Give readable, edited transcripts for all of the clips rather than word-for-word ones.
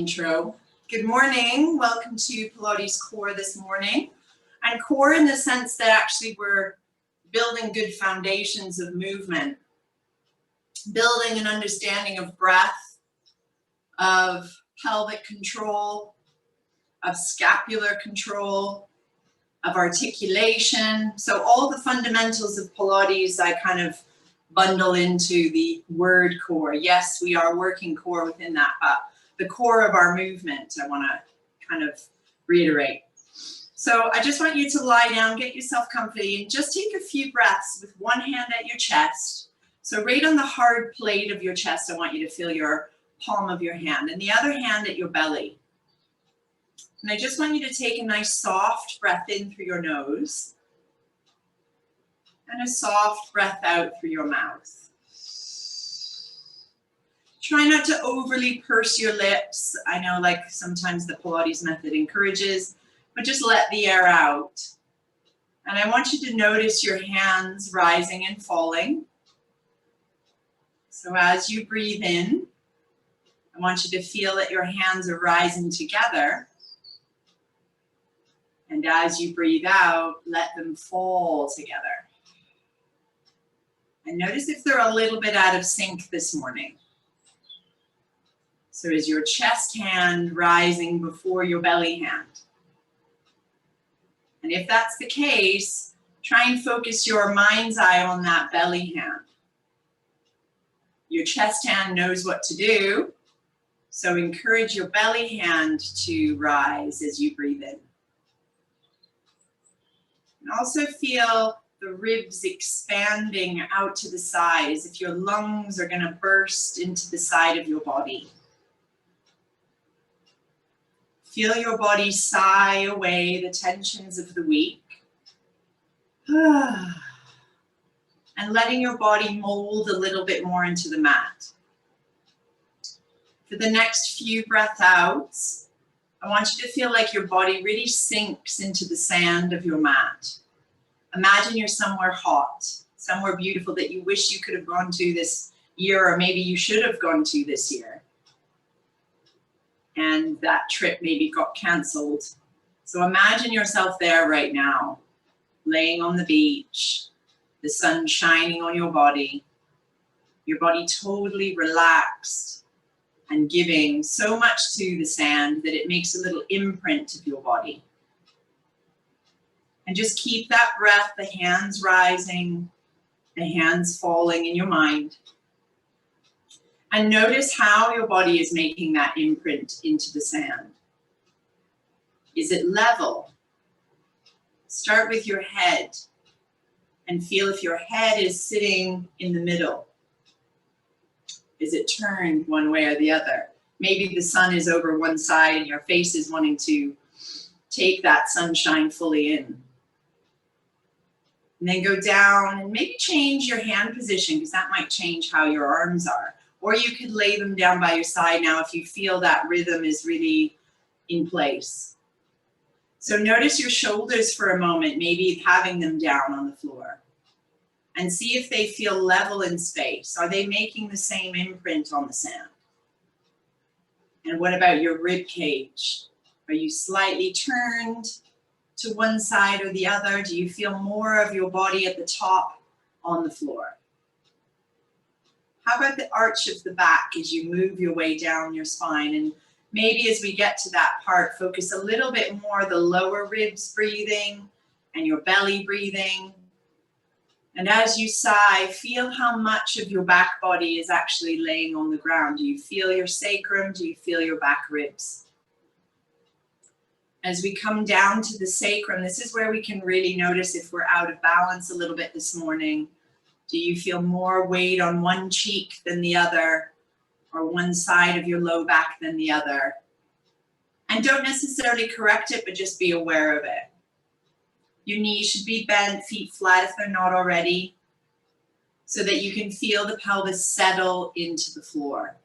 Intro. Good morning. Welcome to Pilates Core this morning. And core in the sense that actually we're building good foundations of movement, building an understanding of breath, of pelvic control, of scapular control, of articulation. So all the fundamentals of Pilates I kind of bundle into the word core. Yes, we are working core within that, but the core of our movement, I want to kind of reiterate. So I just want you to lie down, get yourself comfy, and just take a few breaths with one hand at your chest. So right on the hard plate of your chest, I want you to feel your palm of your hand, and the other hand at your belly. And I just want you to take a nice soft breath in through your nose, and a soft breath out through your mouth. Try not to overly purse your lips. I know like sometimes the Pilates method encourages, but just let the air out. And I want you to notice your hands rising and falling. So as you breathe in, I want you to feel that your hands are rising together. And as you breathe out, let them fall together. And notice if they're a little bit out of sync this morning. So is your chest hand rising before your belly hand? And if that's the case, try and focus your mind's eye on that belly hand. Your chest hand knows what to do, so encourage your belly hand to rise as you breathe in. And also feel the ribs expanding out to the side as if your lungs are going to burst into the side of your body. Feel your body sigh away the tensions of the week. And letting your body mold a little bit more into the mat. For the next few breath outs, I want you to feel like your body really sinks into the sand of your mat. Imagine you're somewhere hot, somewhere beautiful that you wish you could have gone to this year, or maybe you should have gone to this year. And that trip maybe got canceled. So imagine yourself there right now, laying on the beach, the sun shining on your body totally relaxed and giving so much to the sand that it makes a little imprint of your body. And just keep that breath, the hands rising, the hands falling in your mind. And notice how your body is making that imprint into the sand. Is it level? Start with your head and feel if your head is sitting in the middle. Is it turned one way or the other? Maybe the sun is over one side and your face is wanting to take that sunshine fully in. And then go down and maybe change your hand position, because that might change how your arms are. Or you could lay them down by your side now if you feel that rhythm is really in place. So notice your shoulders for a moment, maybe having them down on the floor. And see if they feel level in space. Are they making the same imprint on the sand? And what about your rib cage? Are you slightly turned to one side or the other? Do you feel more of your body at the top on the floor? How about the arch of the back as you move your way down your spine? And maybe as we get to that part, focus a little bit more the lower ribs breathing and your belly breathing. And as you sigh, feel how much of your back body is actually laying on the ground. Do you feel your sacrum? Do you feel your back ribs? As we come down to the sacrum, this is where we can really notice if we're out of balance a little bit this morning. Do you feel more weight on one cheek than the other, or one side of your low back than the other? And don't necessarily correct it, but just be aware of it. Your knees should be bent, feet flat if they're not already, so that you can feel the pelvis settle into the floor.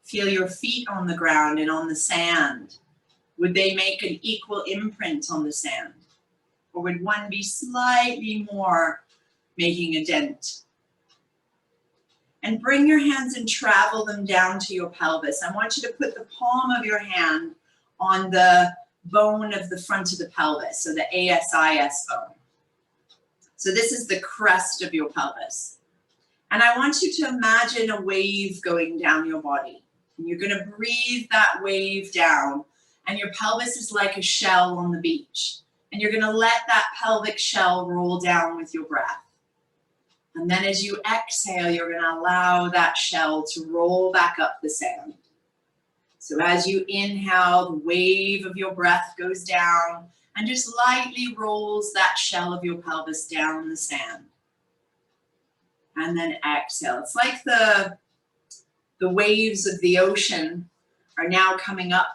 Feel your feet on the ground and on the sand. Would they make an equal imprint on the sand? Or would one be slightly more making a dent? And bring your hands and travel them down to your pelvis. I want you to put the palm of your hand on the bone of the front of the pelvis, so the ASIS bone. So this is the crest of your pelvis. And I want you to imagine a wave going down your body. And you're going to breathe that wave down, and your pelvis is like a shell on the beach. And you're going to let that pelvic shell roll down with your breath. And then as you exhale, you're going to allow that shell to roll back up the sand. So as you inhale, the wave of your breath goes down and just lightly rolls that shell of your pelvis down the sand. And then exhale. It's like the waves of the ocean are now coming up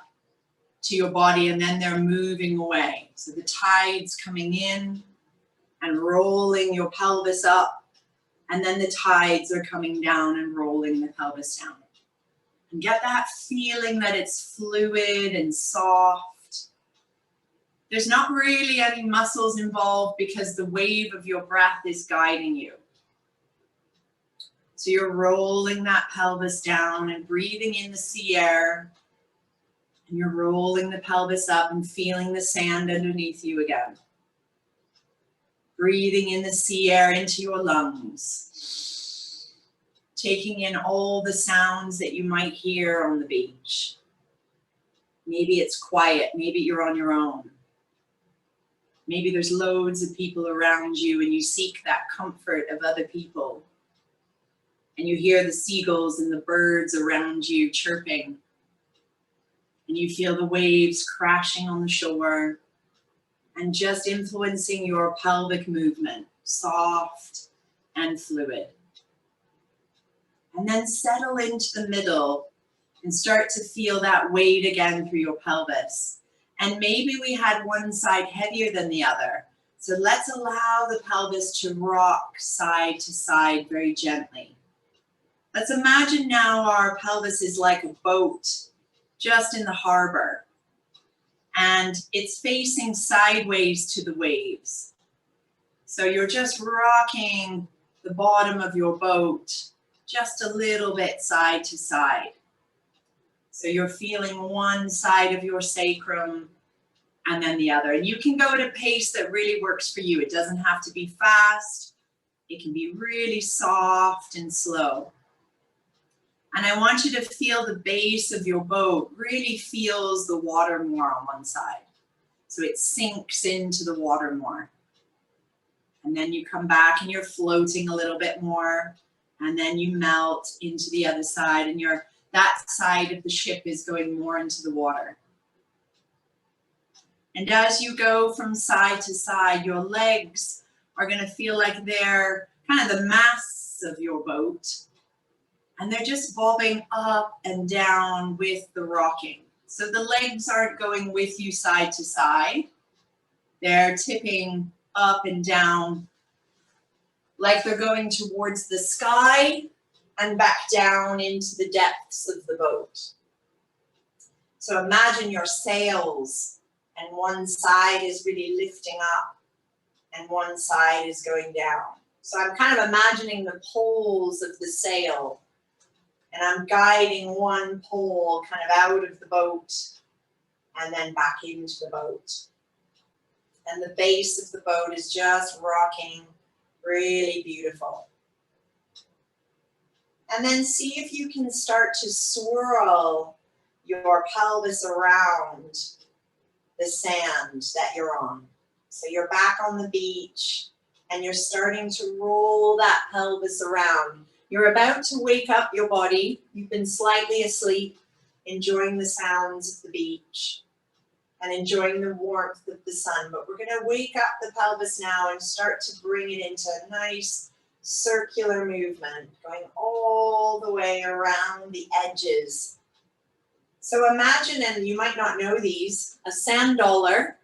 to your body, and then they're moving away. So the tide's coming in and rolling your pelvis up. And then the tides are coming down and rolling the pelvis down. And get that feeling that it's fluid and soft. There's not really any muscles involved because the wave of your breath is guiding you. So you're rolling that pelvis down and breathing in the sea air. And you're rolling the pelvis up and feeling the sand underneath you again. Breathing in the sea air into your lungs. Taking in all the sounds that you might hear on the beach. Maybe it's quiet, maybe you're on your own. Maybe there's loads of people around you and you seek that comfort of other people. And you hear the seagulls and the birds around you chirping. And you feel the waves crashing on the shore. And just influencing your pelvic movement, soft and fluid. And then settle into the middle and start to feel that weight again through your pelvis. And maybe we had one side heavier than the other. So let's allow the pelvis to rock side to side very gently. Let's imagine now our pelvis is like a boat just in the harbor. And it's facing sideways to the waves. So you're just rocking the bottom of your boat just a little bit side to side. So you're feeling one side of your sacrum and then the other. And you can go at a pace that really works for you. It doesn't have to be fast. It can be really soft and slow. And I want you to feel the base of your boat really feels the water more on one side. So it sinks into the water more. And then you come back and you're floating a little bit more. And then you melt into the other side and that side of the ship is going more into the water. And as you go from side to side, your legs are going to feel like they're kind of the masts of your boat. And they're just bobbing up and down with the rocking. So the legs aren't going with you side to side. They're tipping up and down like they're going towards the sky and back down into the depths of the boat. So imagine your sails, and one side is really lifting up and one side is going down. So I'm kind of imagining the poles of the sail. And I'm guiding one pole kind of out of the boat and then back into the boat. And the base of the boat is just rocking, really beautiful. And then see if you can start to swirl your pelvis around the sand that you're on. So you're back on the beach and you're starting to roll that pelvis around. You're about to wake up your body. You've been slightly asleep, enjoying the sounds of the beach and enjoying the warmth of the sun. But we're going to wake up the pelvis now and start to bring it into a nice circular movement, going all the way around the edges. So imagine, and you might not know these, a sand dollar.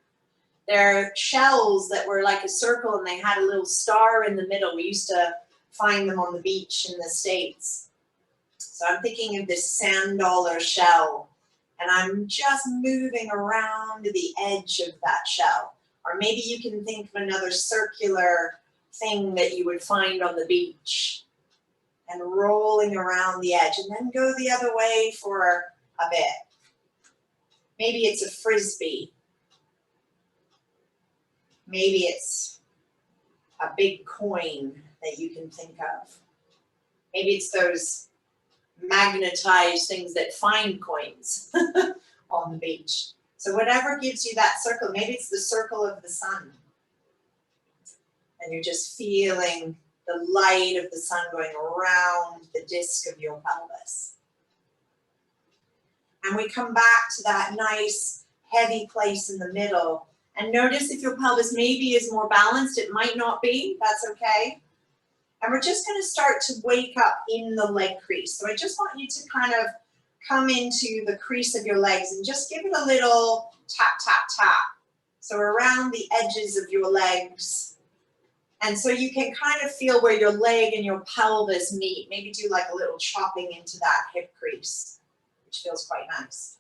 They're shells that were like a circle and they had a little star in the middle. We used to find them on the beach in the States. So I'm thinking of this sand dollar shell and I'm just moving around the edge of that shell. Or maybe you can think of another circular thing that you would find on the beach. and rolling around the edge, and then go the other way for a bit. Maybe it's a frisbee. Maybe it's a big coin that you can think of. Maybe it's those magnetized things that find coins on the beach. So whatever gives you that circle, maybe it's the circle of the sun. And you're just feeling the light of the sun going around the disc of your pelvis. And we come back to that nice heavy place in the middle. And notice if your pelvis maybe is more balanced, it might not be, that's okay. And we're just going to start to wake up in the leg crease. So I just want you to kind of come into the crease of your legs and just give it a little tap, tap, tap. So around the edges of your legs. And so you can kind of feel where your leg and your pelvis meet. Maybe do like a little chopping into that hip crease, which feels quite nice.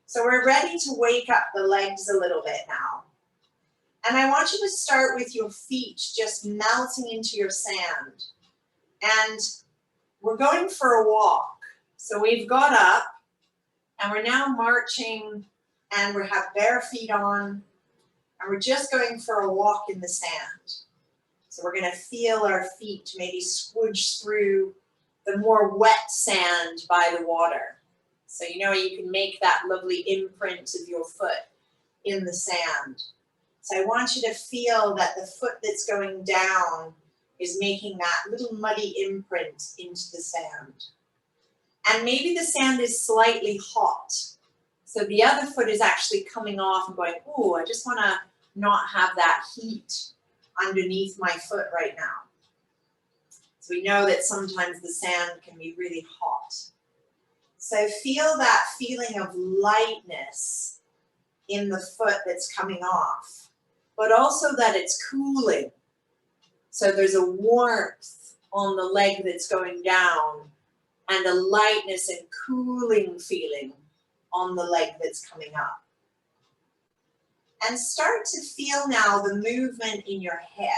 So we're ready to wake up the legs a little bit now. And I want you to start with your feet just melting into your sand. And we're going for a walk. So we've got up and we're now marching and we have bare feet on and we're just going for a walk in the sand. So we're going to feel our feet maybe squooge through the more wet sand by the water. So you know you can make that lovely imprint of your foot in the sand. So I want you to feel that the foot that's going down is making that little muddy imprint into the sand. And maybe the sand is slightly hot. So the other foot is actually coming off and going, oh, I just want to not have that heat underneath my foot right now. So we know that sometimes the sand can be really hot. So feel that feeling of lightness in the foot that's coming off, but also that it's cooling. So there's a warmth on the leg that's going down and a lightness and cooling feeling on the leg that's coming up. And start to feel now the movement in your hip.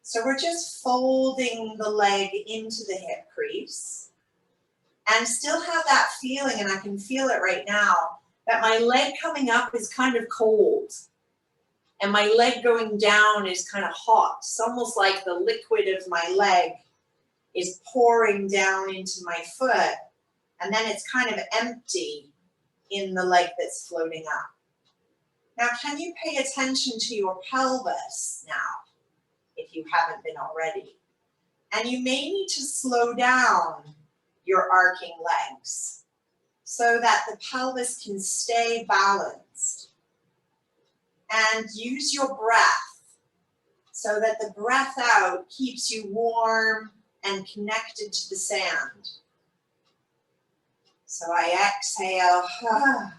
So we're just folding the leg into the hip crease and still have that feeling, and I can feel it right now, that my leg coming up is kind of cold and my leg going down is kind of hot. It's almost like the liquid of my leg is pouring down into my foot, and then it's kind of empty in the leg that's floating up. Now, can you pay attention to your pelvis now, if you haven't been already? And you may need to slow down your arcing legs so that the pelvis can stay balanced. And use your breath so that the breath out keeps you warm and connected to the sand. So I exhale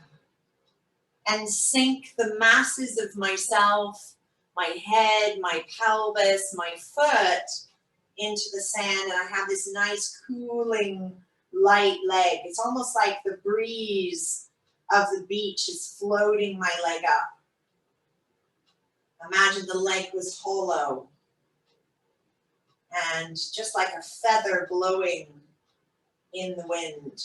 and sink the masses of myself, my head, my pelvis, my foot into the sand, and I have this nice cooling light leg. It's almost like the breeze of the beach is floating my leg up. Imagine the leg was hollow and just like a feather blowing in the wind.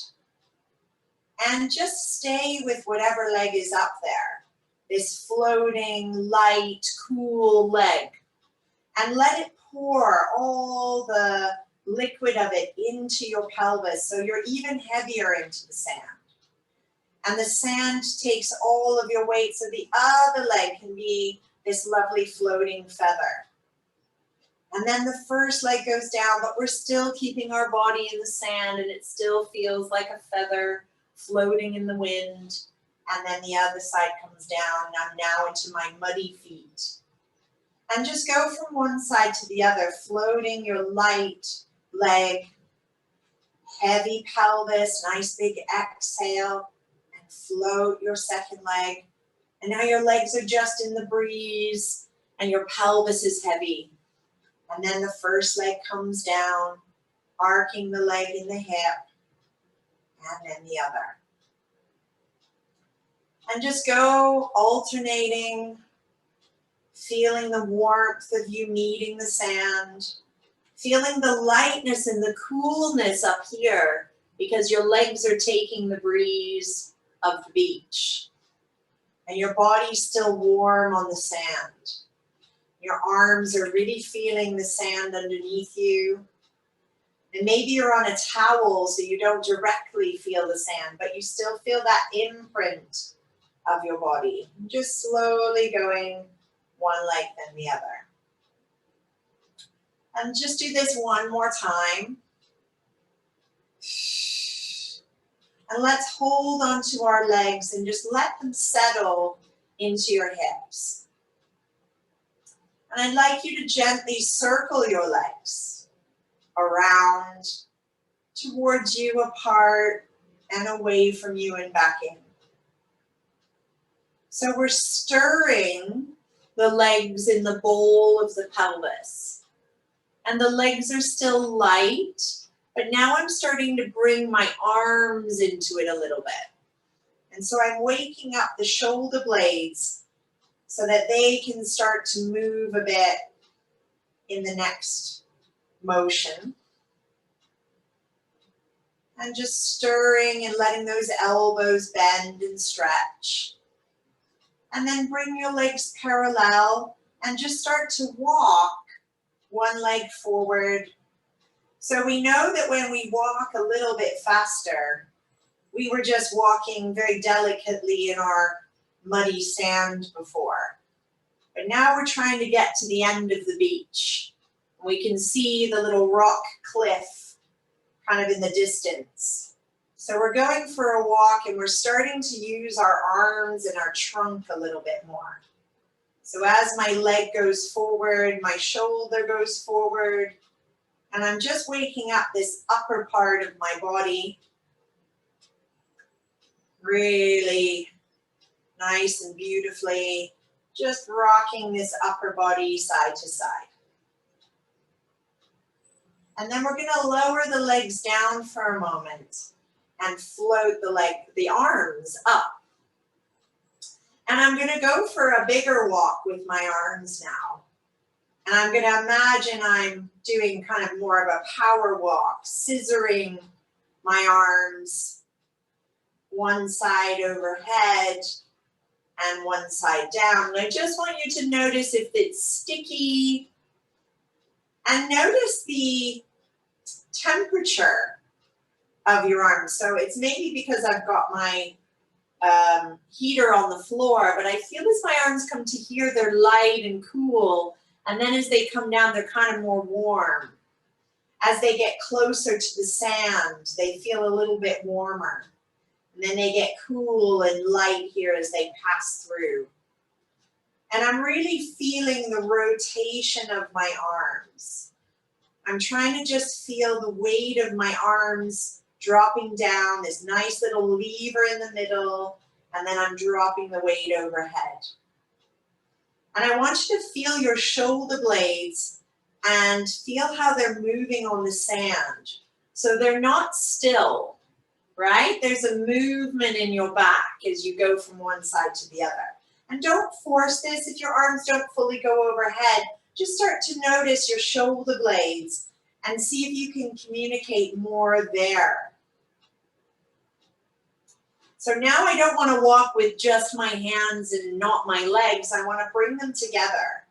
And just stay with whatever leg is up there, this floating, light, cool leg. And let it pour all the liquid of it into your pelvis so you're even heavier into the sand. And the sand takes all of your weight so the other leg can be this lovely floating feather. And then the first leg goes down, but we're still keeping our body in the sand and it still feels like a feather floating in the wind. And then the other side comes down, and I'm now into my muddy feet. And just go from one side to the other, floating your light leg, heavy pelvis, nice big exhale, and float your second leg. And now your legs are just in the breeze and your pelvis is heavy. And then the first leg comes down, arcing the leg in the hip, and then the other. And just go alternating, feeling the warmth of you meeting the sand, Feeling the lightness and the coolness up here because your legs are taking the breeze of the beach. And your body's still warm on the sand. Your arms are really feeling the sand underneath you. And maybe you're on a towel so you don't directly feel the sand, but you still feel that imprint of your body. Just slowly going one leg then the other. And just do this one more time. And let's hold onto our legs and just let them settle into your hips. And I'd like you to gently circle your legs around, towards you, apart, and away from you and back in. So we're stirring the legs in the bowl of the pelvis. And the legs are still light, but now I'm starting to bring my arms into it a little bit. And so I'm waking up the shoulder blades so that they can start to move a bit in the next motion. And just stirring and letting those elbows bend and stretch. And then bring your legs parallel and just start to walk one leg forward. So we know that when we walk a little bit faster, we were just walking very delicately in our muddy sand before. But now we're trying to get to the end of the beach. We can see the little rock cliff kind of in the distance. So we're going for a walk and we're starting to use our arms and our trunk a little bit more. So as my leg goes forward, my shoulder goes forward, and I'm just waking up this upper part of my body. Really nice and beautifully, just rocking this upper body side to side. And then we're gonna lower the legs down for a moment and float the arms up. And I'm gonna go for a bigger walk with my arms now. And I'm gonna imagine I'm doing kind of more of a power walk, scissoring my arms, one side overhead and one side down. And I just want you to notice if it's sticky, and notice the temperature of your arms. So it's maybe because I've got my heater on the floor, but I feel as my arms come to here, they're light and cool. And then as they come down, they're kind of more warm. As they get closer to the sand, they feel a little bit warmer. And then they get cool and light here as they pass through. And I'm really feeling the rotation of my arms. I'm trying to just feel the weight of my arms dropping down, this nice little lever in the middle, and then I'm dropping the weight overhead. And I want you to feel your shoulder blades and feel how they're moving on the sand. So they're not still, right? There's a movement in your back as you go from one side to the other. And don't force this. If your arms don't fully go overhead, just start to notice your shoulder blades and see if you can communicate more there. So now I don't want to walk with just my hands and not my legs. I want to bring them together.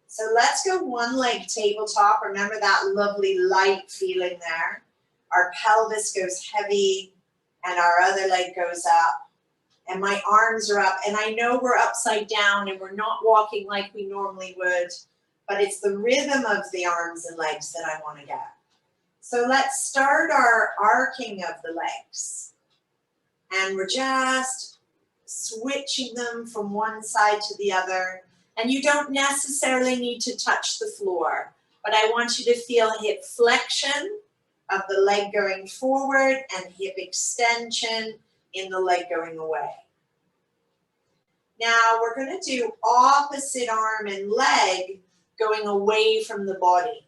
So let's go one leg tabletop. Remember that lovely light feeling there. Our pelvis goes heavy and our other leg goes up. And my arms are up. And I know we're upside down and we're not walking like we normally would. But it's the rhythm of the arms and legs that I want to get. So let's start our arcing of the legs. And we're just switching them from one side to the other. And you don't necessarily need to touch the floor, but I want you to feel hip flexion of the leg going forward and hip extension in the leg going away. Now we're going to do opposite arm and leg going away from the body.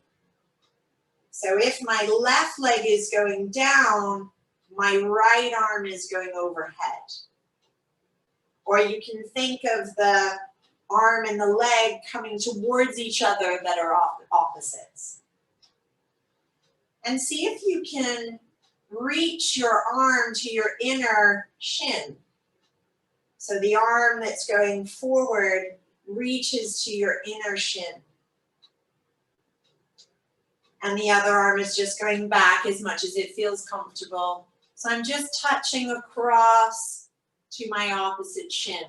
So if my left leg is going down, my right arm is going overhead. Or you can think of the arm and the leg coming towards each other that are opposites. And see if you can reach your arm to your inner shin. So the arm that's going forward reaches to your inner shin. And the other arm is just going back as much as it feels comfortable. So I'm just touching across to my opposite shin.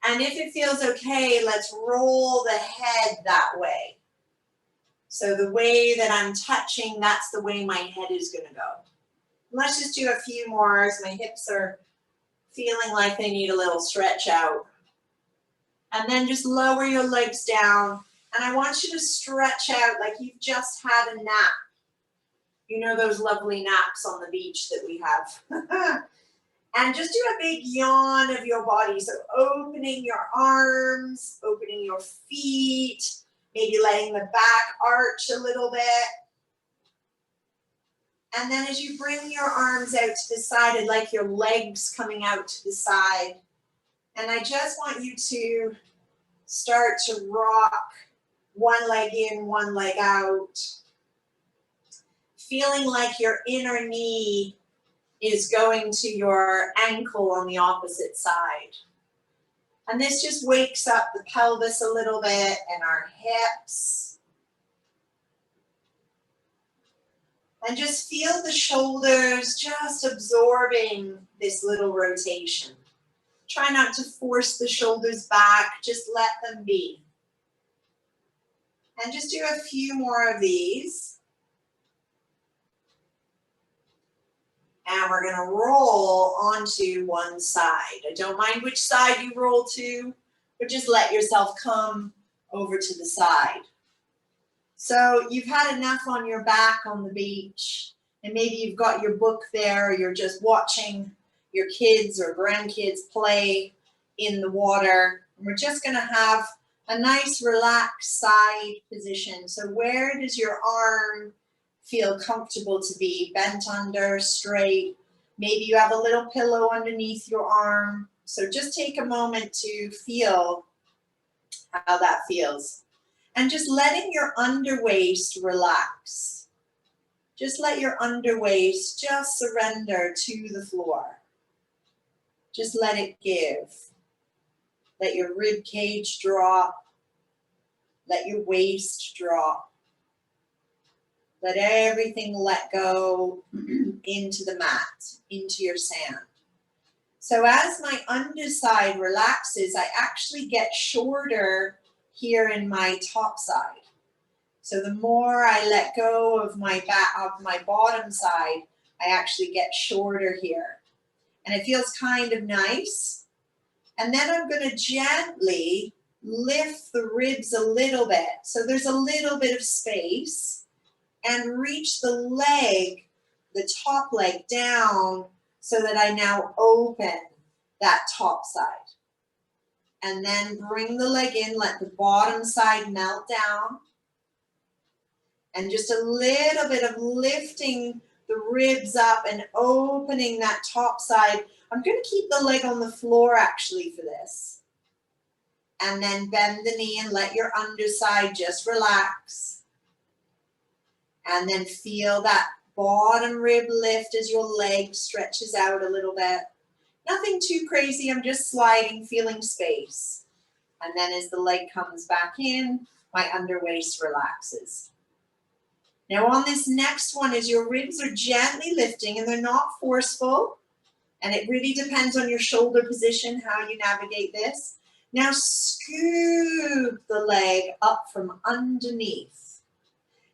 And if it feels okay, let's roll the head that way. So the way that I'm touching, that's the way my head is going to go. Let's just do a few more as my hips are feeling like they need a little stretch out. And then just lower your legs down. And I want you to stretch out like you've just had a nap. You know those lovely naps on the beach that we have. And just do a big yawn of your body. So opening your arms, opening your feet, maybe letting the back arch a little bit. And then as you bring your arms out to the side, I'd like your legs coming out to the side. And I just want you to start to rock one leg in, one leg out. Feeling like your inner knee is going to your ankle on the opposite side. And this just wakes up the pelvis a little bit and our hips. And just feel the shoulders just absorbing this little rotation. Try not to force the shoulders back, just let them be. And just do a few more of these. And we're gonna roll onto one side. I don't mind which side you roll to, but just let yourself come over to the side. So you've had enough on your back on the beach, and maybe you've got your book there, or you're just watching your kids or grandkids play in the water. And we're just gonna have a nice relaxed side position. So where does your arm feel comfortable to be? Bent under, straight. Maybe you have a little pillow underneath your arm. So just take a moment to feel how that feels. And just letting your underwaist relax. Just let your underwaist just surrender to the floor. Just let it give. Let your rib cage drop. Let your waist drop. Let everything let go into the mat, into your sand. So as my underside relaxes, I actually get shorter here in my top side. So the more I let go of my bottom side, I actually get shorter here. And it feels kind of nice. And then I'm going to gently lift the ribs a little bit. So there's a little bit of space. And reach the leg, the top leg down so that I now open that top side. And then bring the leg in, let the bottom side melt down. And just a little bit of lifting the ribs up and opening that top side. I'm going to keep the leg on the floor actually for this. And then bend the knee and let your underside just relax. And then feel that bottom rib lift as your leg stretches out a little bit. Nothing too crazy, I'm just sliding, feeling space. And then as the leg comes back in, my underwaist relaxes. Now on this next one, as your ribs are gently lifting and they're not forceful, and it really depends on your shoulder position, how you navigate this. Now scoop the leg up from underneath.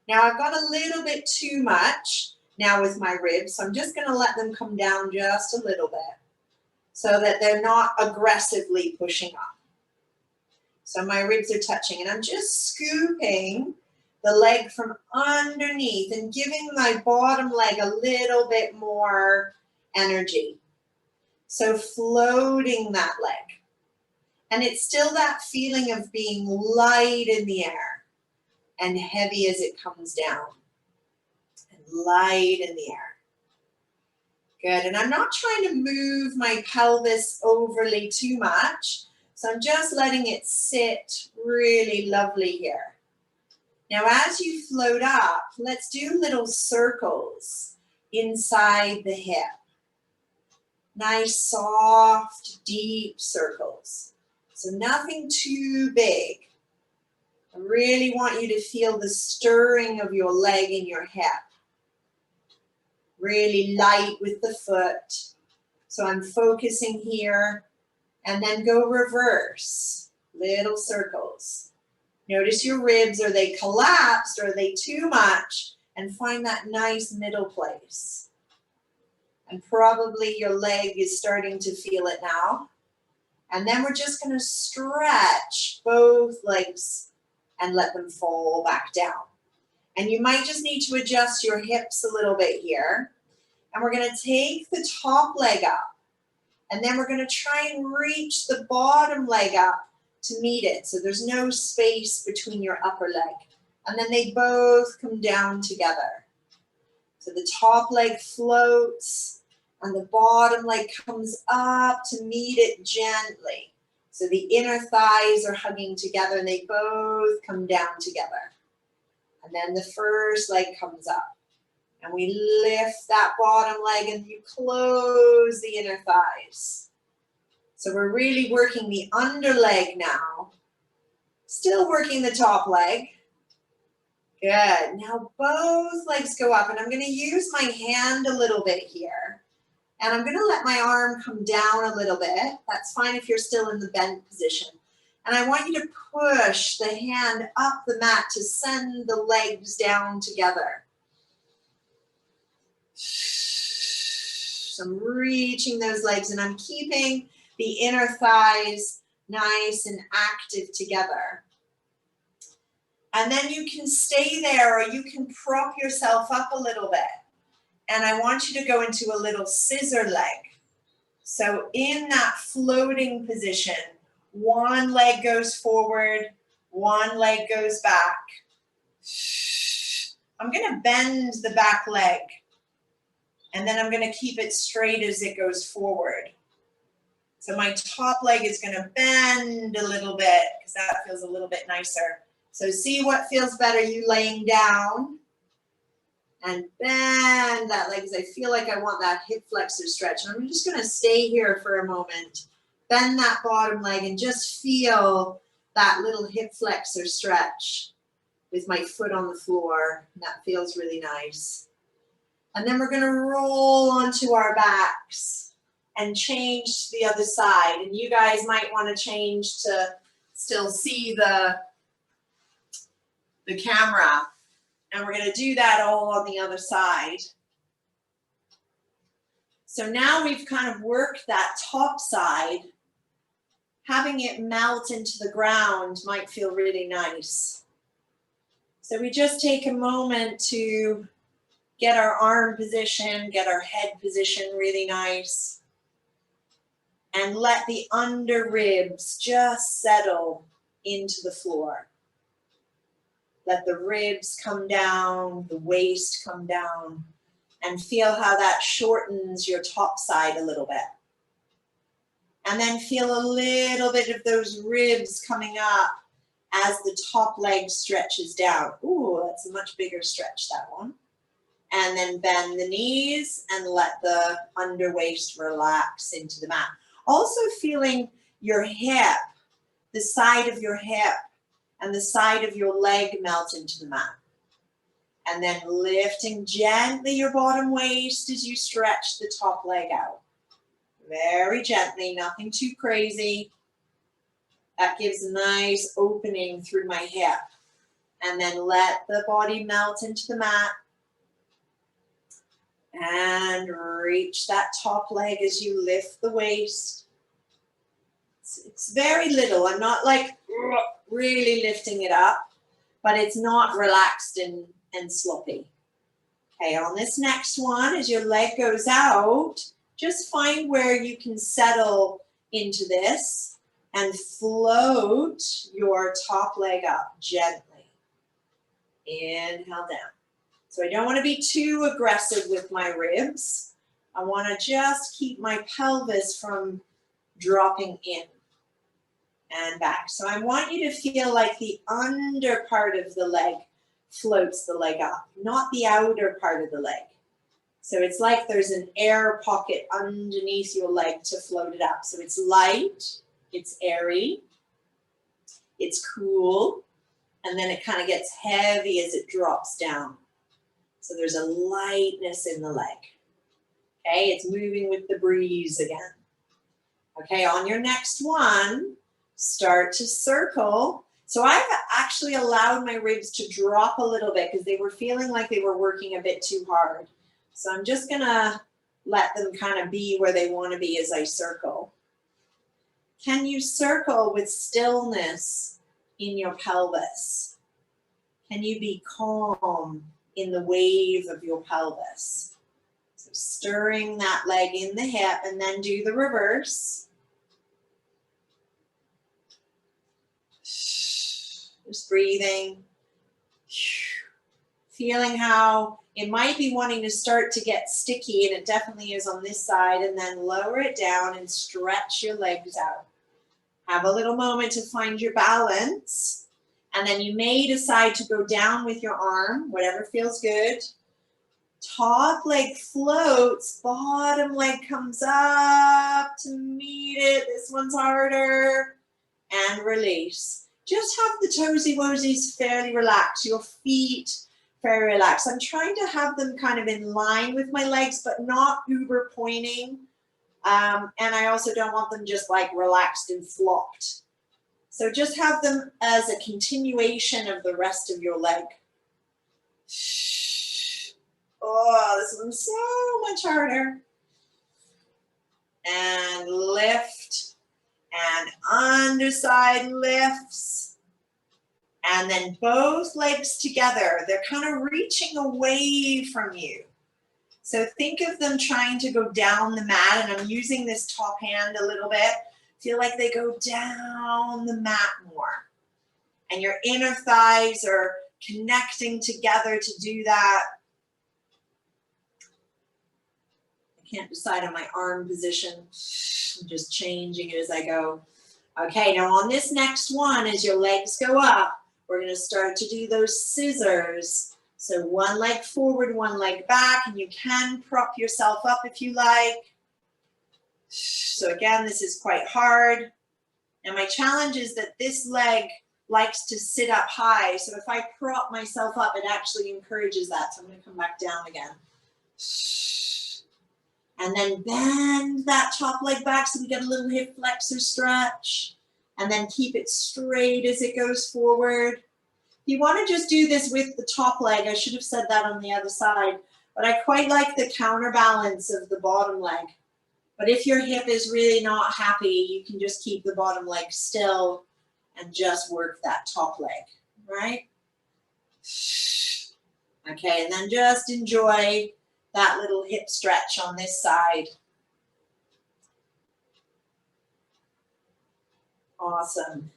Now I've got a little bit too much now with my ribs, so I'm just going to let them come down just a little bit so that they're not aggressively pushing up. So my ribs are touching, and I'm just scooping the leg from underneath and giving my bottom leg a little bit more energy. So floating that leg. And it's still that feeling of being light in the air and heavy as it comes down. And light in the air. Good, and I'm not trying to move my pelvis overly too much. So I'm just letting it sit really lovely here. Now, as you float up, let's do little circles inside the hip. Nice, soft, deep circles. So nothing too big. I really want you to feel the stirring of your leg in your hip. Really light with the foot. So I'm focusing here, and then go reverse. Little circles. Notice your ribs, are they collapsed or are they too much? And find that nice middle place. And probably your leg is starting to feel it now. And then we're just going to stretch both legs and let them fall back down. And you might just need to adjust your hips a little bit here. And we're going to take the top leg up. And then we're going to try and reach the bottom leg up to meet it. So there's no space between your upper leg. And then they both come down together. So the top leg floats and the bottom leg comes up to meet it gently. So the inner thighs are hugging together and they both come down together. And then the first leg comes up. And we lift that bottom leg and you close the inner thighs. So we're really working the under leg now. Still working the top leg. Good. Now both legs go up and I'm going to use my hand a little bit here. And I'm going to let my arm come down a little bit. That's fine if you're still in the bent position. And I want you to push the hand up the mat to send the legs down together. So I'm reaching those legs and I'm keeping the inner thighs nice and active together. And then you can stay there or you can prop yourself up a little bit. And I want you to go into a little scissor leg. So in that floating position, one leg goes forward, one leg goes back. I'm going to bend the back leg. And then I'm going to keep it straight as it goes forward. So my top leg is going to bend a little bit because that feels a little bit nicer. So see what feels better, you laying down and bend that leg because I feel like I want that hip flexor stretch. And I'm just going to stay here for a moment, bend that bottom leg and just feel that little hip flexor stretch with my foot on the floor. That feels really nice. And then we're going to roll onto our backs and change to the other side. And you guys might want to change to still see the camera. And we're going to do that all on the other side. So now we've kind of worked that top side. Having it melt into the ground might feel really nice. So we just take a moment to get our arm position, get our head position really nice. And let the under ribs just settle into the floor. Let the ribs come down, the waist come down, and feel how that shortens your top side a little bit. And then feel a little bit of those ribs coming up as the top leg stretches down. Ooh, that's a much bigger stretch, that one. And then bend the knees and let the under waist relax into the mat. Also feeling your hip, the side of your hip and the side of your leg melt into the mat. And then lifting gently your bottom waist as you stretch the top leg out. Very gently, nothing too crazy. That gives a nice opening through my hip. And then let the body melt into the mat. And reach that top leg as you lift the waist. It's very little. I'm not like really lifting it up, but it's not relaxed and sloppy. Okay, on this next one, as your leg goes out, just find where you can settle into this and float your top leg up gently. Inhale down. So I don't want to be too aggressive with my ribs. I want to just keep my pelvis from dropping in and back. So I want you to feel like the under part of the leg floats the leg up, not the outer part of the leg. So it's like there's an air pocket underneath your leg to float it up. So it's light, it's airy, it's cool, and then it kind of gets heavy as it drops down. So there's a lightness in the leg. Okay, it's moving with the breeze again. Okay, on your next one, start to circle. So I've actually allowed my ribs to drop a little bit because they were feeling like they were working a bit too hard. So I'm just gonna let them kind of be where they want to be as I circle. Can you circle with stillness in your pelvis? Can you be calm in the wave of your pelvis? So stirring that leg in the hip and then do the reverse. Just breathing. Feeling how it might be wanting to start to get sticky, and it definitely is on this side, and then lower it down and stretch your legs out. Have a little moment to find your balance, and then you may decide to go down with your arm, whatever feels good. Top leg floats, bottom leg comes up to meet it. This one's harder, and release. Just have the toesy-woesies fairly relaxed, your feet very relaxed. I'm trying to have them kind of in line with my legs, but not uber pointing. And I also don't want them just like relaxed and flopped. So just have them as a continuation of the rest of your leg. Oh, this one's so much harder. And lift, and underside lifts. And then both legs together, they're kind of reaching away from you. So think of them trying to go down the mat, and I'm using this top hand a little bit. Feel like they go down the mat more. And your inner thighs are connecting together to do that. I can't decide on my arm position. I'm just changing it as I go. Okay, now on this next one, as your legs go up, we're going to start to do those scissors. So one leg forward, one leg back, and you can prop yourself up if you like. So again, this is quite hard. And my challenge is that this leg likes to sit up high. So if I prop myself up, it actually encourages that. So I'm going to come back down again. And then bend that top leg back so we get a little hip flexor stretch. And then keep it straight as it goes forward. You want to just do this with the top leg. I should have said that on the other side. But I quite like the counterbalance of the bottom leg. But if your hip is really not happy, you can just keep the bottom leg still and just work that top leg, right? Okay, and then just enjoy that little hip stretch on this side. Awesome.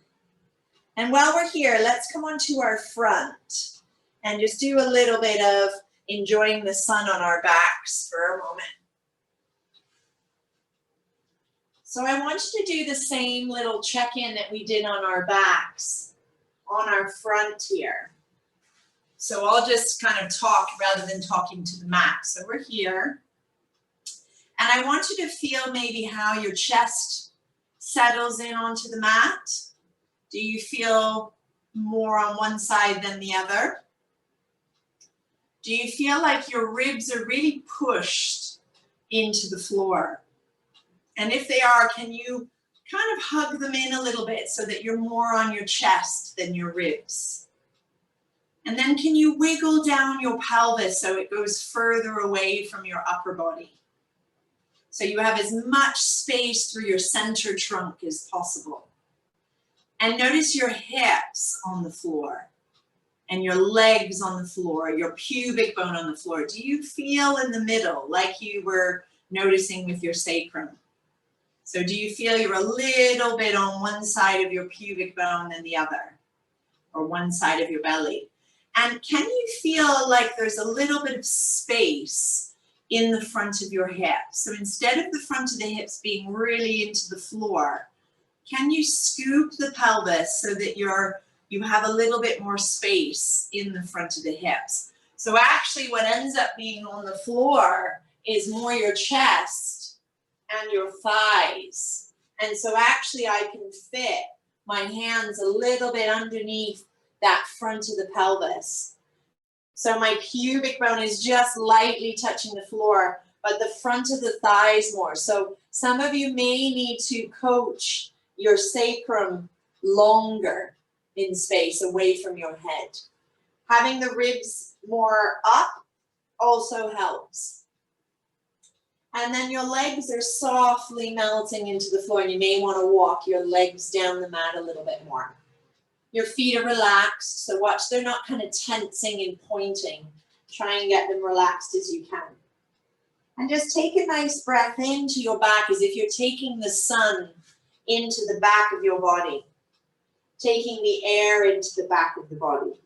And while we're here, let's come on to our front and just do a little bit of enjoying the sun on our backs for a moment. So I want you to do the same little check-in that we did on our backs, on our front here. So I'll just kind of talk rather than talking to the mat. So we're here. And I want you to feel maybe how your chest settles in onto the mat. Do you feel more on one side than the other? Do you feel like your ribs are really pushed into the floor? And if they are, can you kind of hug them in a little bit so that you're more on your chest than your ribs? And then can you wiggle down your pelvis so it goes further away from your upper body? So you have as much space through your center trunk as possible. And notice your hips on the floor and your legs on the floor, your pubic bone on the floor. Do you feel in the middle like you were noticing with your sacrum? So do you feel you're a little bit on one side of your pubic bone than the other, or one side of your belly? And can you feel like there's a little bit of space in the front of your hips? So instead of the front of the hips being really into the floor, can you scoop the pelvis so that your you have a little bit more space in the front of the hips. So actually what ends up being on the floor is more your chest and your thighs. And so actually I can fit my hands a little bit underneath that front of the pelvis. So my pubic bone is just lightly touching the floor, but the front of the thighs more. So some of you may need to coach your sacrum longer in space away from your head. Having the ribs more up also helps. And then your legs are softly melting into the floor, and you may want to walk your legs down the mat a little bit more. Your feet are relaxed, so watch they're not kind of tensing and pointing. Try and get them relaxed as you can. And just take a nice breath into your back as if you're taking the sun into the back of your body. Taking the air into the back of the body.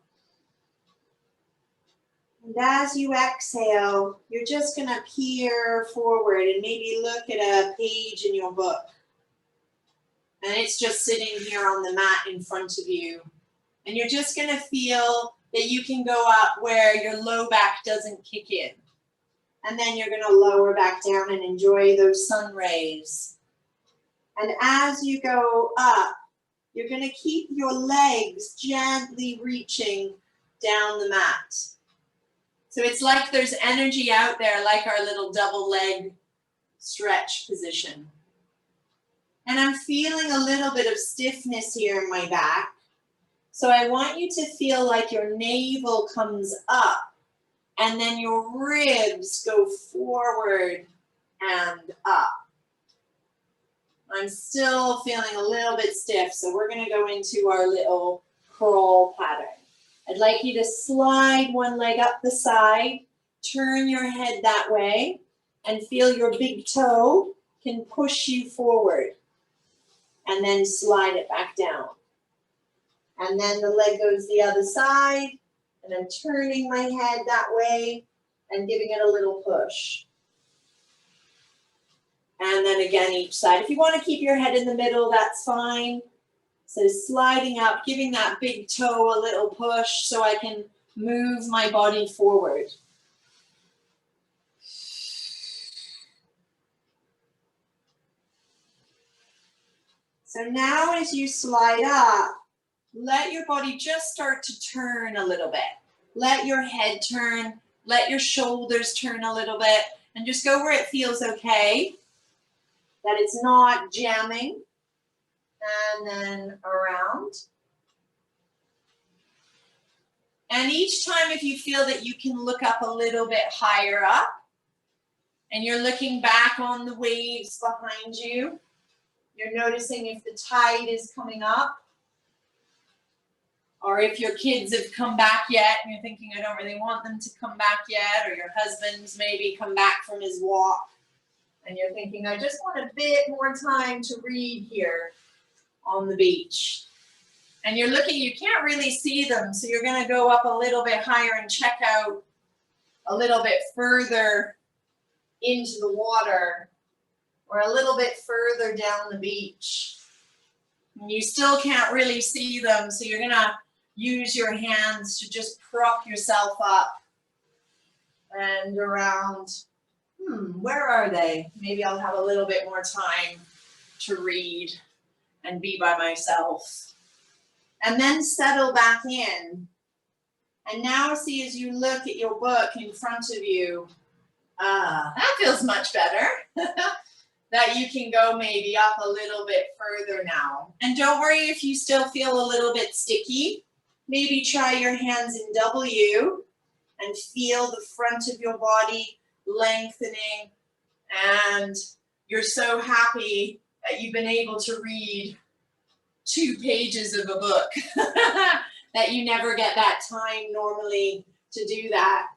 And as you exhale, you're just going to peer forward and maybe look at a page in your book. And it's just sitting here on the mat in front of you. And you're just going to feel that you can go up where your low back doesn't kick in. And then you're going to lower back down and enjoy those sun rays. And as you go up, you're going to keep your legs gently reaching down the mat. So it's like there's energy out there, like our little double leg stretch position. And I'm feeling a little bit of stiffness here in my back. So I want you to feel like your navel comes up and then your ribs go forward and up. I'm still feeling a little bit stiff, so we're going to go into our little crawl pattern. I'd like you to slide one leg up the side, turn your head that way, and feel your big toe can push you forward. And then slide it back down. And then the leg goes the other side, and I'm turning my head that way and giving it a little push. And then again, each side. If you want to keep your head in the middle, that's fine. So sliding up, giving that big toe a little push so I can move my body forward. So now as you slide up, let your body just start to turn a little bit. Let your head turn, let your shoulders turn a little bit, and just go where it feels okay, that it's not jamming. And then around. And each time if you feel that you can look up a little bit higher up, and you're looking back on the waves behind you, you're noticing if the tide is coming up, or if your kids have come back yet, and you're thinking, I don't really want them to come back yet, or your husband's maybe come back from his walk, and you're thinking, I just want a bit more time to read here on the beach. And you're looking, you can't really see them, so you're going to go up a little bit higher and check out a little bit further into the water, or a little bit further down the beach. And you still can't really see them, so you're going to use your hands to just prop yourself up and around. Where are they? Maybe I'll have a little bit more time to read and be by myself. And then settle back in. And now see, as you look at your book in front of you, that feels much better. That you can go maybe up a little bit further now. And don't worry if you still feel a little bit sticky. Maybe try your hands in W and feel the front of your body lengthening. And you're so happy that you've been able to read 2 pages of a book, that you never get that time normally to do that.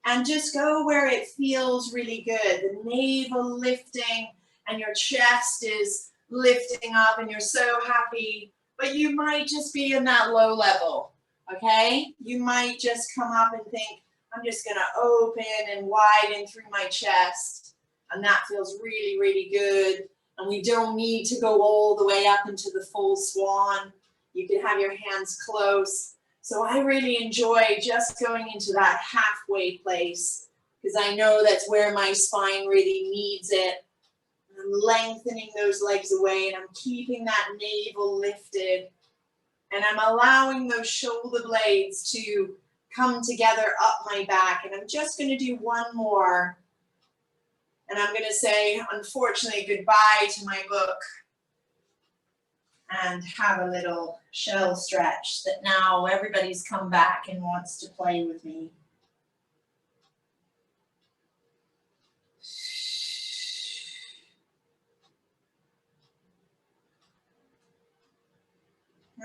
And just go where it feels really good. The navel lifting and your chest is lifting up and you're so happy, but you might just be in that low level, okay? You might just come up and think, I'm just gonna open and widen through my chest, and that feels really, really good. And we don't need to go all the way up into the full swan. You can have your hands close. So I really enjoy just going into that halfway place because I know that's where my spine really needs it. I'm lengthening those legs away and I'm keeping that navel lifted. And I'm allowing those shoulder blades to come together up my back. And I'm just going to do one more. And I'm going to say, unfortunately, goodbye to my book. And have a little shell stretch that now everybody's come back and wants to play with me.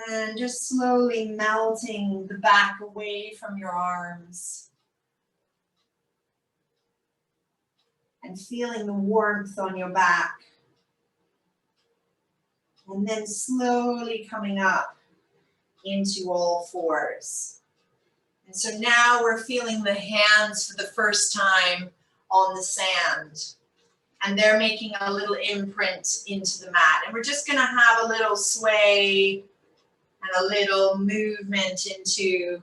And just slowly melting the back away from your arms. And feeling the warmth on your back. And then slowly coming up into all fours. And so now we're feeling the hands for the first time on the sand. And they're making a little imprint into the mat. And we're just going to have a little sway and a little movement into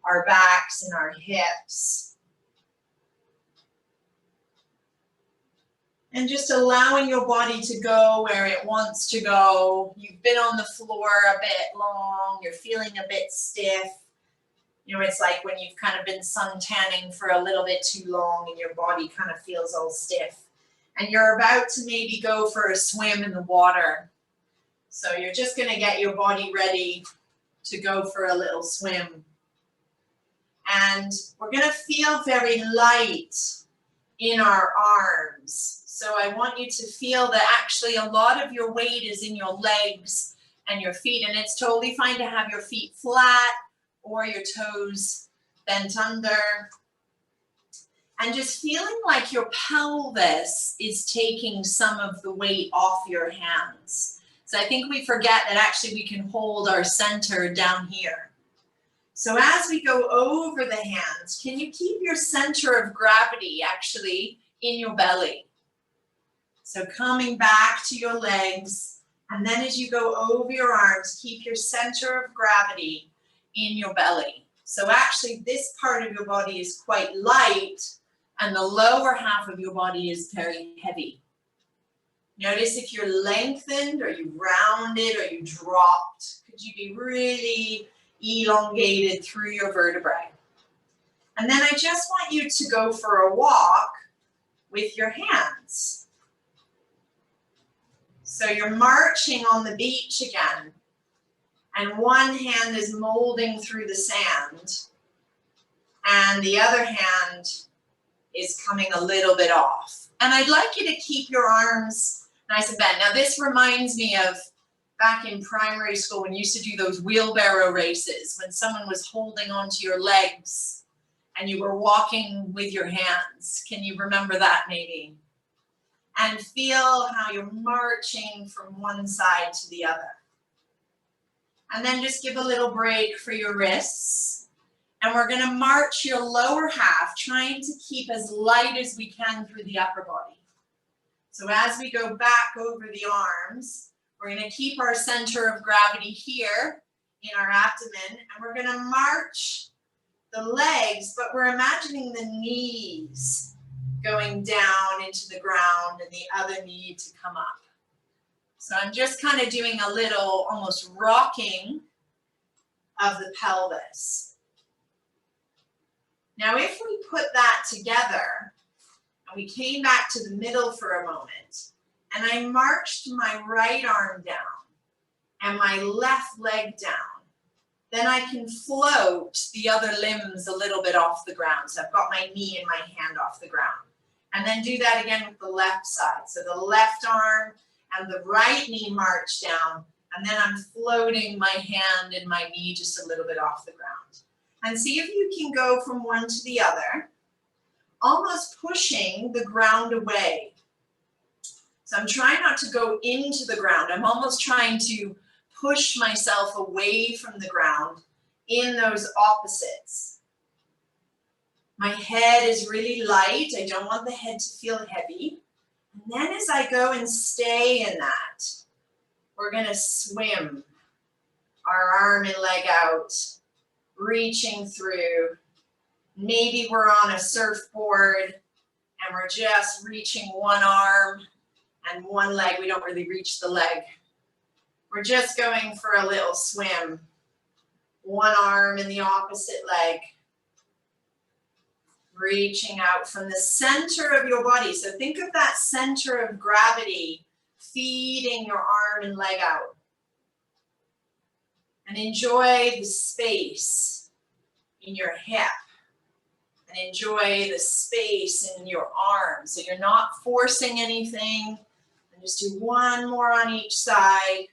our backs and our hips. And just allowing your body to go where it wants to go. You've been on the floor a bit long. You're feeling a bit stiff. You know, it's like when you've kind of been sun tanning for a little bit too long and your body kind of feels all stiff. And you're about to maybe go for a swim in the water. So you're just going to get your body ready to go for a little swim. And we're going to feel very light in our arms. So I want you to feel that actually a lot of your weight is in your legs and your feet. And it's totally fine to have your feet flat or your toes bent under. And just feeling like your pelvis is taking some of the weight off your hands. So I think we forget that actually we can hold our center down here. So as we go over the hands, can you keep your center of gravity actually in your belly? So coming back to your legs, and then as you go over your arms, keep your center of gravity in your belly. So actually this part of your body is quite light, and the lower half of your body is very heavy. Notice if you're lengthened, or you rounded, or you dropped. Could you be really elongated through your vertebrae? And then I just want you to go for a walk with your hands. So you're marching on the beach again, and one hand is molding through the sand, and the other hand is coming a little bit off. And I'd like you to keep your arms nice and bent. Now this reminds me of back in primary school when you used to do those wheelbarrow races, when someone was holding onto your legs and you were walking with your hands. Can you remember that maybe? And feel how you're marching from one side to the other. And then just give a little break for your wrists. And we're going to march your lower half, trying to keep as light as we can through the upper body. So as we go back over the arms, we're going to keep our center of gravity here in our abdomen, and we're going to march the legs, but we're imagining the knees going down into the ground and the other knee to come up. So I'm just kind of doing a little almost rocking of the pelvis. Now if we put that together, and we came back to the middle for a moment, and I marched my right arm down and my left leg down, then I can float the other limbs a little bit off the ground. So I've got my knee and my hand off the ground. And then do that again with the left side. So the left arm and the right knee march down, and then I'm floating my hand and my knee just a little bit off the ground. And see if you can go from one to the other, almost pushing the ground away. So I'm trying not to go into the ground. I'm almost trying to push myself away from the ground in those opposites. My head is really light. I don't want the head to feel heavy. And then as I go and stay in that, we're going to swim our arm and leg out, reaching through. Maybe we're on a surfboard and we're just reaching one arm and one leg. We don't really reach the leg. We're just going for a little swim. One arm in the opposite leg. Reaching out from the center of your body. So think of that center of gravity feeding your arm and leg out. And enjoy the space in your hip. And enjoy the space in your arm. So you're not forcing anything. And just do one more on each side.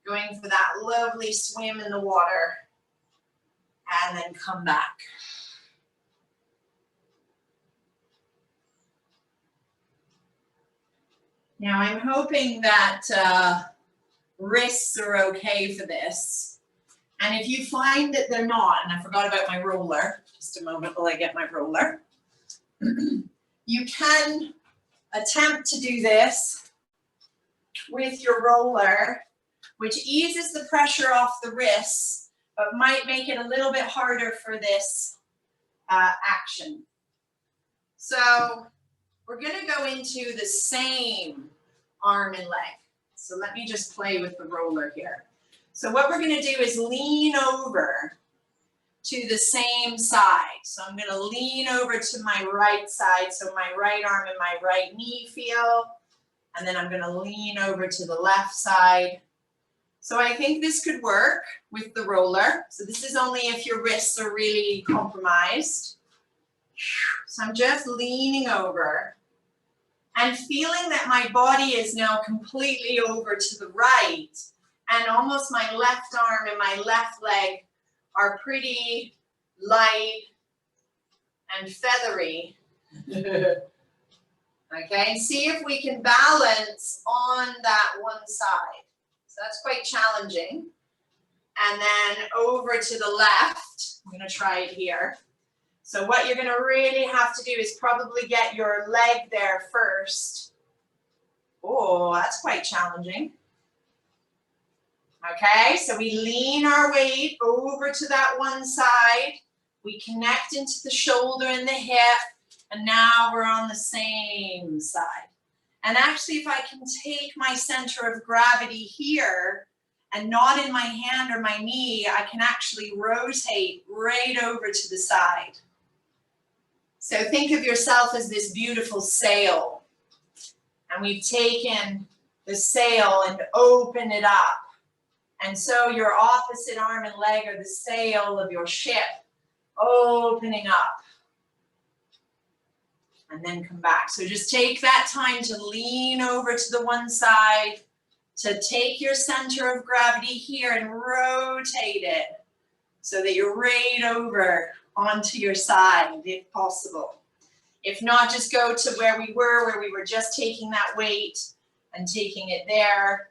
Going for that lovely swim in the water. And then come back. Now I'm hoping that wrists are okay for this. And if you find that they're not, and I forgot about my roller, just a moment while I get my roller. You can attempt to do this with your roller, which eases the pressure off the wrists, but might make it a little bit harder for this action. So we're going to go into the same arm and leg. So let me just play with the roller here. So what we're going to do is lean over to the same side. So I'm going to lean over to my right side, so my right arm and my right knee feel. And then I'm going to lean over to the left side. So I think this could work with the roller. So this is only if your wrists are really compromised. So I'm just leaning over and feeling that my body is now completely over to the right, and almost my left arm and my left leg are pretty light and feathery. Okay, see if we can balance on that one side. So that's quite challenging. And then over to the left, I'm going to try it here. So what you're going to really have to do is probably get your leg there first. Oh, that's quite challenging. Okay, so we lean our weight over to that one side. We connect into the shoulder and the hip. And now we're on the same side. And actually, if I can take my center of gravity here and not in my hand or my knee, I can actually rotate right over to the side. So think of yourself as this beautiful sail. And we've taken the sail and opened it up. And so your opposite arm and leg are the sail of your ship, opening up. And then come back. So just take that time to lean over to the one side, to take your center of gravity here and rotate it so that you're right over onto your side if possible. If not, just go to where we were just taking that weight and taking it there.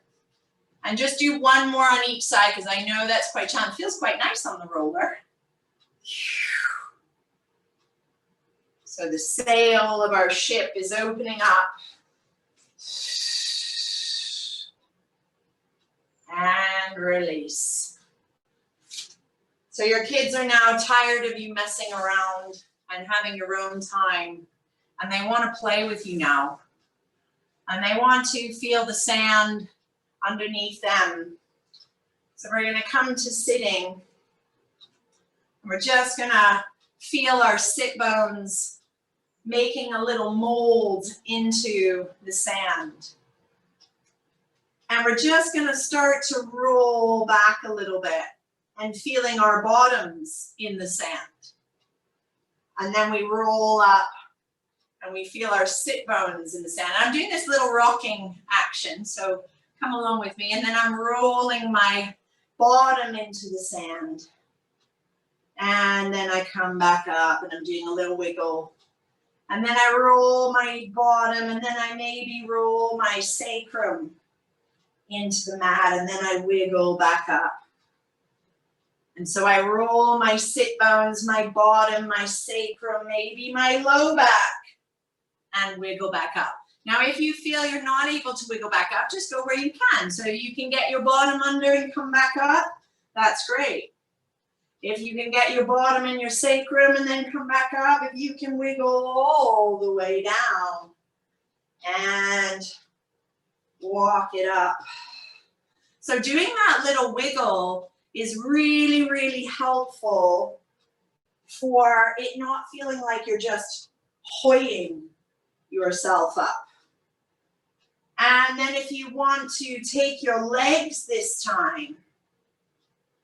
And just do one more on each side because I know that's quite challenging. Feels quite nice on the roller. So the sail of our ship is opening up. And release. So your kids are now tired of you messing around and having your own time. And they want to play with you now. And they want to feel the sand underneath them. So we're going to come to sitting. We're just going to feel our sit bones making a little mold into the sand. And we're just going to start to roll back a little bit and feeling our bottoms in the sand. And then we roll up and we feel our sit bones in the sand. I'm doing this little rocking action, so come along with me. And then I'm rolling my bottom into the sand. And then I come back up and I'm doing a little wiggle. And then I roll my bottom and then I maybe roll my sacrum into the mat and then I wiggle back up. And so I roll my sit bones, my bottom, my sacrum, maybe my low back and wiggle back up. Now, if you feel you're not able to wiggle back up, just go where you can. So you can get your bottom under and come back up. that's great. If you can get your bottom and your sacrum and then come back up, if you can wiggle all the way down and walk it up. So doing that little wiggle is really, really helpful for it not feeling like you're just hoiking yourself up. And then if you want to take your legs this time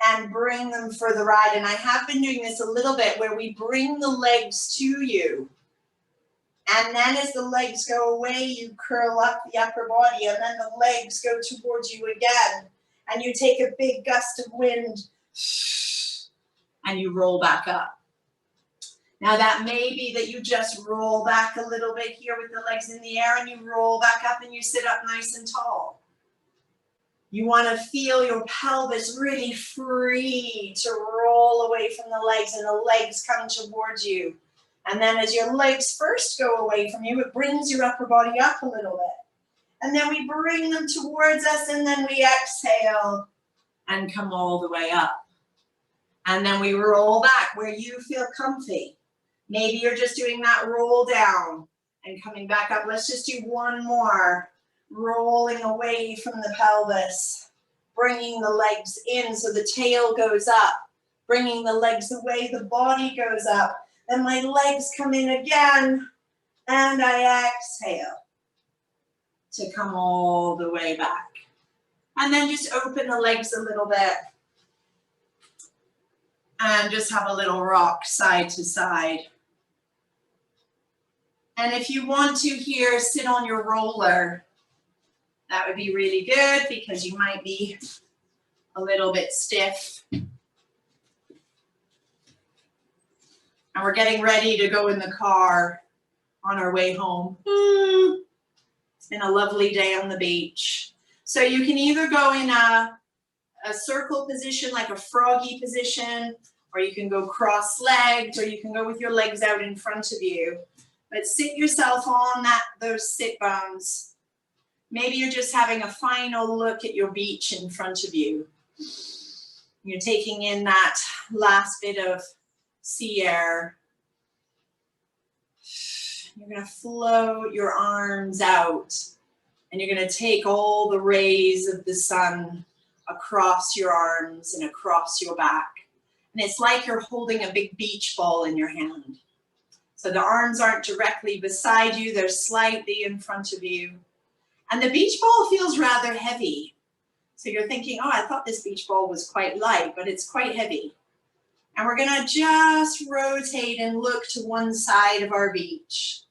and bring them for the ride, and I have been doing this a little bit where we bring the legs to you, and then as the legs go away, you curl up the upper body, and then the legs go towards you again, and you take a big gust of wind, and you roll back up. Now that may be that you just roll back a little bit here with the legs in the air, and you roll back up and you sit up nice and tall. You want to feel your pelvis really free to roll away from the legs, and the legs come towards you. And then as your legs first go away from you, it brings your upper body up a little bit. And then we bring them towards us, and then we exhale and come all the way up. And then we roll back where you feel comfy. Maybe you're just doing that roll down and coming back up. Let's just do one more. Rolling away from the pelvis, bringing the legs in so the tail goes up, bringing the legs away, the body goes up, then my legs come in again, and I exhale to come all the way back. And then just open the legs a little bit and just have a little rock side to side. And if you want to here, sit on your roller. That would be really good because you might be a little bit stiff. And we're getting ready to go in the car on our way home. It's been a lovely day on the beach. So you can either go in a circle position, like a froggy position, or you can go cross-legged, or you can go with your legs out in front of you. But sit yourself on those sit bones. Maybe you're just having a final look at your beach in front of you. You're taking in that last bit of sea air. You're going to float your arms out, and you're going to take all the rays of the sun across your arms and across your back. And it's like you're holding a big beach ball in your hand. So the arms aren't directly beside you, they're slightly in front of you. And the beach ball feels rather heavy. So you're thinking, oh, I thought this beach ball was quite light, but it's quite heavy. And we're gonna just rotate and look to one side of our beach.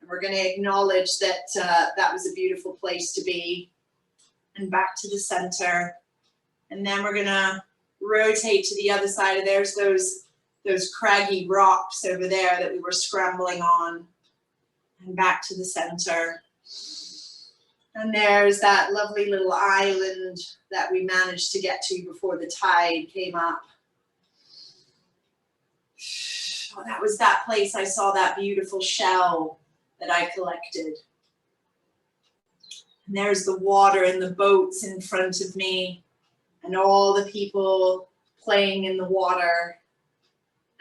And we're gonna acknowledge that that was a beautiful place to be. And back to the center. And then we're gonna rotate to the other side. And there's those craggy rocks over there that we were scrambling on. And back to the center. And there's that lovely little island that we managed to get to before the tide came up. Oh, that was that place I saw that beautiful shell that I collected. And there's the water and the boats in front of me and all the people playing in the water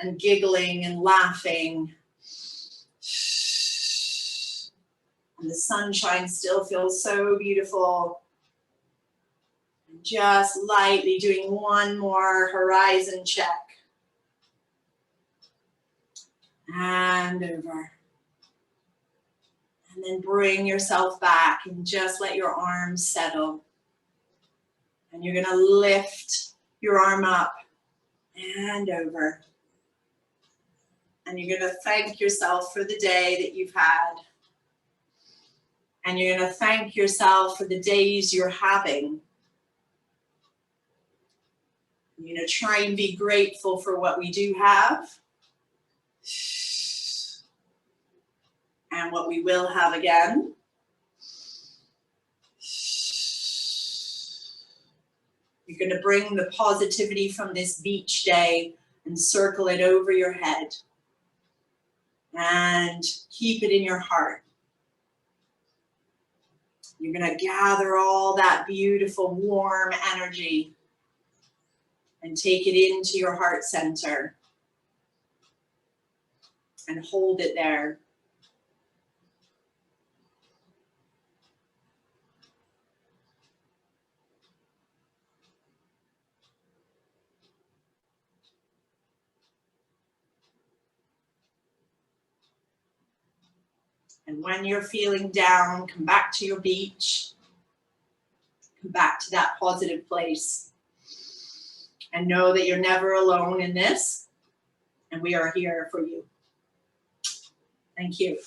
and giggling and laughing. And the sunshine still feels so beautiful. And just lightly doing one more horizon check. And over. And then bring yourself back and just let your arms settle. And you're going to lift your arm up and over. And you're going to thank yourself for the day that you've had. And you're going to thank yourself for the days you're having. You're going to try and be grateful for what we do have. And what we will have again. You're going to bring the positivity from this beach day and circle it over your head. And keep it in your heart. You're going to gather all that beautiful, warm energy. And take it into your heart center. And hold it there. And when you're feeling down, come back to your beach. Come back to that positive place. And know that you're never alone in this. And we are here for you. Thank you.